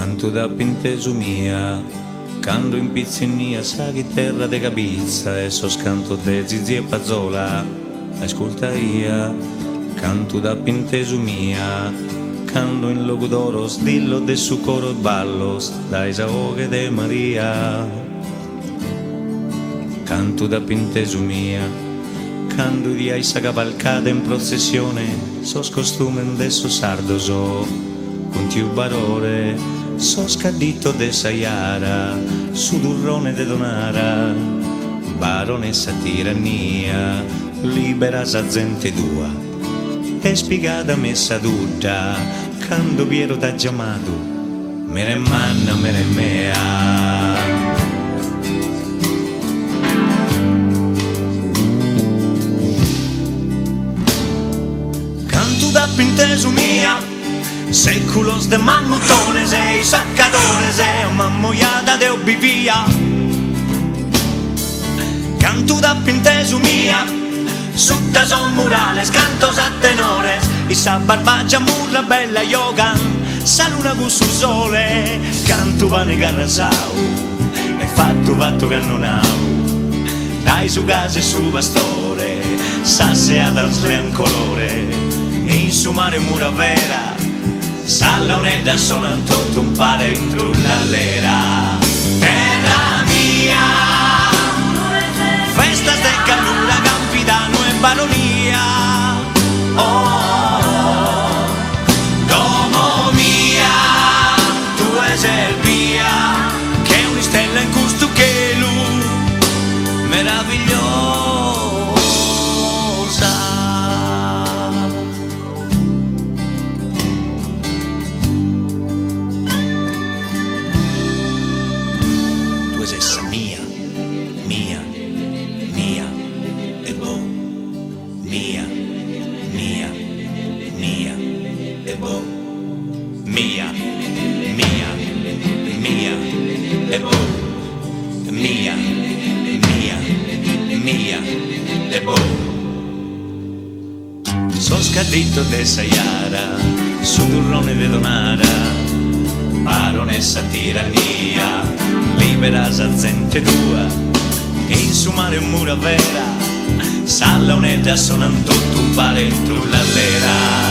Canto da pintesu mia, canto in pizzinia, sa chitarra de capizza e so scanto de zizi e pazzola, ascolta ia. Canto da pintesu mia, canto in loco d'oro, stillo de su coro e ballos, dai saoghe de Maria. Canto da pintesu mia, canto di aisa cavalcata in processione, sos costumen de so sardo so, con tiu barore, so scadito de saiara, su durrone de donara, baronessa tirannia, libera sa gente dua, e spiegata messa tutta, canto Piero t'ha chiamato, me ne manna, me ne mea. Da pintesu mia, séculos de mamutones e saccadores e mammoiada de obbivia. Canto da pintesu mia, sutta son murales, cantos a tenores, i sa barbaggia murra bella yoga, sa luna con su sole, canto pane carrasau, e fatto cannonau, dai su casa e su pastore, sa seata al slean colore, in su mare mura vera, salla un'edda sono tutto un pare in trullallera. Terra mia, festas de calura, campidano e baronia. Oh, como mia, tu es el via, che una stella in gusto che lu, meravigliosa. Mia, mia, mia, e boh, mia, mia, mia, e boh, mia, mia, mia, e boh, mia, mia, mia, e boh. So scadito de saiara, su durrone de donara, baronessa tirannia, libera sa gente tua, in su mare un mura vera, salla un'edda sonan tutto un pare in trullallera.